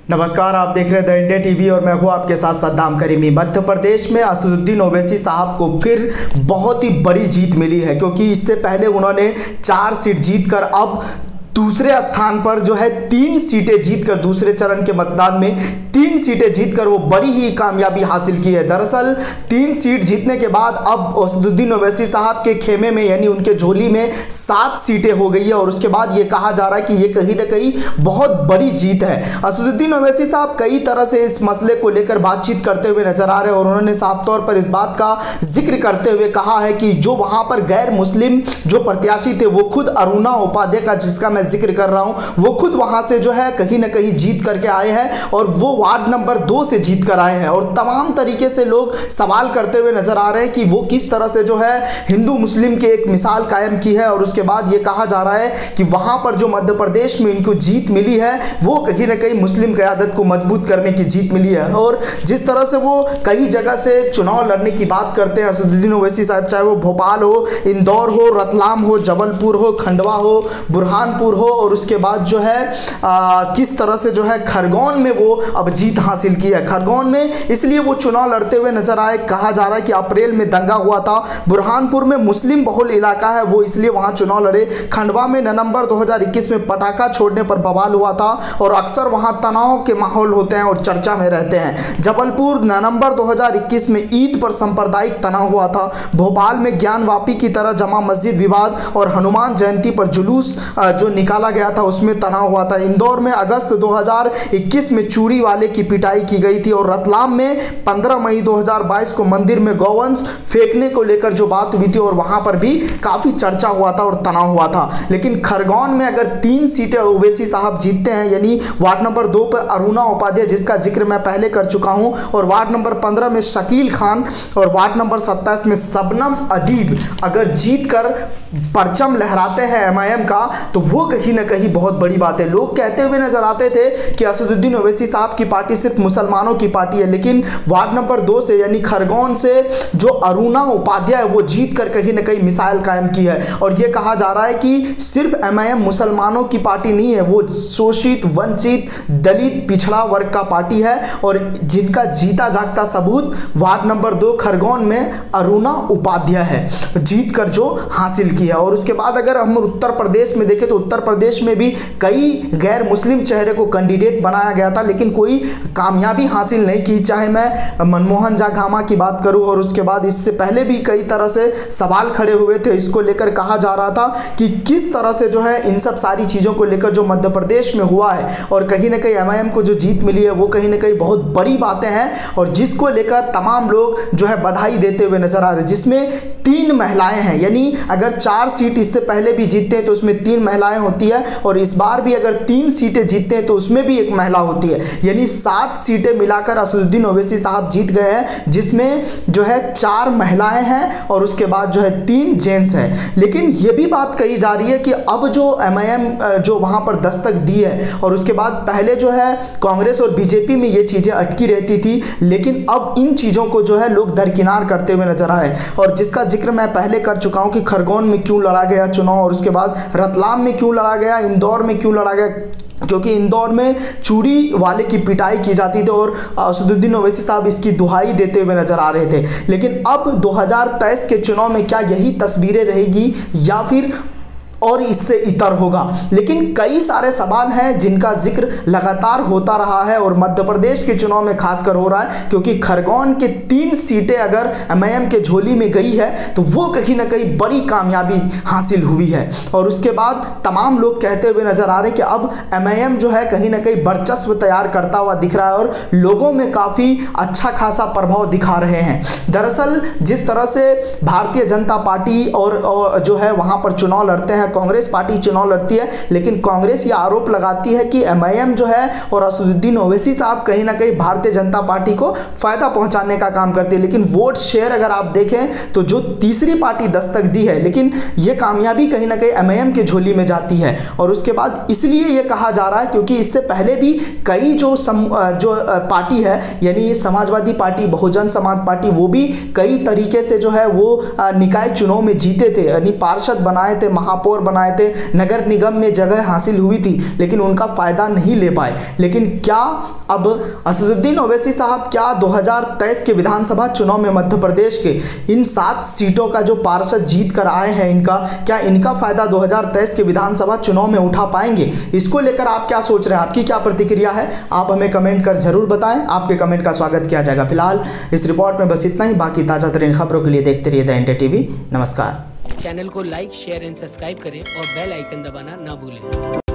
नमस्कार, आप देख रहे हैं द इंडिया टीवी और मैं हूं आपके साथ सद्दाम करीमी। मध्य प्रदेश में असदुद्दीन ओवैसी साहब को फिर बहुत ही बड़ी जीत मिली है, क्योंकि इससे पहले उन्होंने 4 सीट जीतकर अब दूसरे स्थान पर जो है 3 सीटें जीतकर दूसरे चरण के मतदान में 3 सीटें जीतकर वो बड़ी ही कामयाबी हासिल की है। दरअसल 3 सीट जीतने के बाद अब असदुद्दीन ओवैसी साहब के खेमे में यानी उनके झोली में 7 सीटें हो गई है और उसके बाद ये कहा जा रहा है कि ये कहीं ना कहीं बहुत बड़ी जीत है। असदुद्दीन ओवैसी साहब कई तरह से इस मसले को लेकर बातचीत करते हुए नजर आ रहे हैं और उन्होंने साफ तौर पर इस बात का जिक्र करते हुए कहा है कि जो वहां पर गैर मुस्लिम जो प्रत्याशी थे वो खुद अरुणा उपाध्याय का, जिसका मैं जिक्र कर रहा हूं, वो खुद वहां से जो है कहीं ना कहीं जीत करके आए हैं और वो वार्ड नंबर 2 से जीत कर आए हैं। और तमाम तरीके से लोग सवाल करते हुए नजर आ रहे हैं कि वो किस तरह से जो है हिंदू मुस्लिम की एक मिसाल कायम की है। और उसके बाद ये कहा जा रहा है कि वहां पर जो मध्य प्रदेश में इनको जीत मिली है वो कहीं ना कहीं मुस्लिम क़यादत को मजबूत करने की जीत मिली है। और जिस तरह से वो कई जगह से चुनाव लड़ने की बात करते हैं असदुद्दीन ओवैसी साहब, चाहे वो भोपाल हो, इंदौर हो, रतलाम हो, जबलपुर हो, खंडवा हो, बुरहानपुर हो, और उसके बाद जो है किस तरह से जो है खरगोन में वो अब जीत हासिल की है। खरगोन में इसलिए वो चुनाव लड़ते हुए नजर आए, कहा जा रहा है कि अप्रैल में दंगा हुआ था। बुरहानपुर में मुस्लिम बहुल इलाका है, वो इसलिए वहां चुनाव लड़े। खंडवा में नवंबर 2021 में पटाखा छोड़ने पर बवाल हुआ था और अक्सर वहां तनाव के माहौल होते हैं और चर्चा में रहते हैं। जबलपुर नवंबर 2021 में ईद पर सांप्रदायिक तनाव हुआ था। भोपाल में ज्ञानवापी की तरह जमा मस्जिद विवाद और हनुमान जयंती पर जुलूस जो निकाला गया था उसमें तनाव हुआ था। इंदौर में अगस्त 2021 में चूड़ी वाले की पिटाई की गई थी और रतलाम में 15 मई 2022 को मंदिर में गौवंश फेंकने को लेकर जो बात हुई थी और वहां पर भी काफी चर्चा हुआ था और तनाव हुआ था। लेकिन खरगोन में अगर 3 सीटें ओवैसी साहब जीतते हैं, यानी वार्ड नंबर 2 पर अरुणा उपाध्याय, जिसका जिक्र मैं पहले कर चुका हूं, और वार्ड नंबर 15 में शकील खान और वार्ड नंबर 27 में शबनम अदीब अगर जीत कर परचम लहराते हैं एमआईएम का, तो वो कहीं ना कहीं बहुत बड़ी बात है। लोग कहते हुए नजर आते थे कि असदुद्दीन ओवैसी साहब की पार्टी सिर्फ मुसलमानों की पार्टी है, लेकिन वार्ड नंबर 2 से यानी खरगोन से जो अरुणा उपाध्याय वो जीत कर कहीं ना कहीं मिसाइल कायम की है। और ये कहा जा रहा है कि सिर्फ एमआईएम मुसलमानों की पार्टी नहीं है, वो शोषित, वंचित, दलित, पिछड़ा वर्ग का पार्टी है और जिनका जीता जागता सबूत वार्ड नंबर 2 खरगोन में अरुणा उपाध्याय है, जीत कर जो हासिल किया। और उसके बाद अगर हम उत्तर प्रदेश में देखें तो उत्तर प्रदेश में भी कई गैर मुस्लिम चेहरे को कैंडिडेट बनाया गया था, लेकिन कोई कामयाबी हासिल नहीं की। चाहे मैं मनमोहन जाघामा की बात करूं और उसके बाद इससे पहले भी कई तरह से सवाल खड़े हुए थे, इसको लेकर कहा जा रहा था कि किस तरह से जो है इन सब सारी चीज़ों को लेकर जो मध्य प्रदेश में हुआ है और कहीं ना कहीं एमआईएम को जो जीत मिली है वो कहीं ना कहीं बहुत बड़ी बातें हैं और जिसको लेकर तमाम लोग जो है बधाई देते हुए नजर आ रहे हैं। जिसमें 3 महिलाएं हैं, यानी अगर 4 सीट इससे पहले भी जीतते हैं तो उसमें 3 महिलाएं होती है और इस बार भी अगर 3 सीटें जीतते हैं तो उसमें भी एक महिला होती है, यानी 7 सीटें मिलाकर असदुद्दीन ओवैसी साहब जीत गए हैं, जिसमें जो है 4 महिलाएं हैं और उसके बाद जो है 3 जेंट्स हैं। लेकिन यह भी बात कही जा रही है कि अब जो एमआईएम जो वहां पर दस्तक दी है और उसके बाद पहले जो है कांग्रेस और बीजेपी में ये चीजें अटकी रहती थी, लेकिन अब इन चीजों को जो है लोग दरकिनार करते हुए नजर आए और जिसका जिक्र मैं पहले कर चुका हूं कि खरगोन में क्यों लड़ा गया चुनाव और उसके बाद रतलाम में क्यों लड़ा गया, इंदौर में क्यों लड़ा गया, क्योंकि इंदौर में चूड़ी वाले की पिटाई की जाती थी और असदुद्दीन ओवैसी साहब इसकी दुहाई देते हुए नजर आ रहे थे। लेकिन अब 2023 के चुनाव में क्या यही तस्वीरें रहेगी या फिर और इससे इतर होगा? लेकिन कई सारे सवाल हैं जिनका जिक्र लगातार होता रहा है और मध्य प्रदेश के चुनाव में खासकर हो रहा है, क्योंकि खरगोन के 3 सीटें अगर एमआईएम के झोली में गई है तो वो कहीं ना कहीं बड़ी कामयाबी हासिल हुई है। और उसके बाद तमाम लोग कहते हुए नजर आ रहे हैं कि अब एमआईएम जो है कहीं ना कहीं वर्चस्व तैयार करता हुआ दिख रहा है और लोगों में काफ़ी अच्छा खासा प्रभाव दिखा रहे हैं। दरअसल जिस तरह से भारतीय जनता पार्टी और जो है वहाँ पर चुनाव लड़ते हैं, कांग्रेस पार्टी चुनाव लड़ती है, लेकिन कांग्रेस ये आरोप लगाती है कि एमआईएम जो है और असदुद्दीन ओवैसी साहब कहीं ना कहीं भारतीय जनता पार्टी को फायदा पहुंचाने का काम करती है। लेकिन वोट शेयर अगर आप देखें तो जो तीसरी पार्टी दस्तक दी है, लेकिन ये कामयाबी कहीं ना कहीं एमआईएम के झोली में जाती है। और उसके बाद इसलिए ये कहा जा रहा है क्योंकि इससे पहले भी कई जो पार्टी है, यानी समाजवादी पार्टी, बहुजन समाज पार्टी, वो भी कई तरीके से जो है वो निकाय चुनाव में जीते थे, यानी पार्षद बनाए थे, महापौर महापौर बनाए थे, नगर निगम में जगह हासिल हुई थी, लेकिन उनका फ़ायदा नहीं ले पाए। लेकिन क्या अब असदुद्दीन ओवैसी साहब क्या 2023 के विधानसभा चुनाव में मध्य प्रदेश के इन 7 सीटों का जो पार्षद जीत कर आए हैं, क्या इनका फ़ायदा 2023 के विधानसभा चुनाव में उठा पाएंगे? इसको लेकर आप क्या सोच रहे हैं? आपकी क्या प्रतिक्रिया है? आप हमें कमेंट कर जरूर बताएं। आपके कमेंट का स्वागत किया जाएगा। फिलहाल इस रिपोर्ट में बस इतना ही। बाकी ताज़ा तरीन खबरों के लिए देखते रहिए द इंडिया टीवी। नमस्कार। चैनल को लाइक, शेयर एंड सब्सक्राइब करें और बेल आइकन दबाना ना भूलें।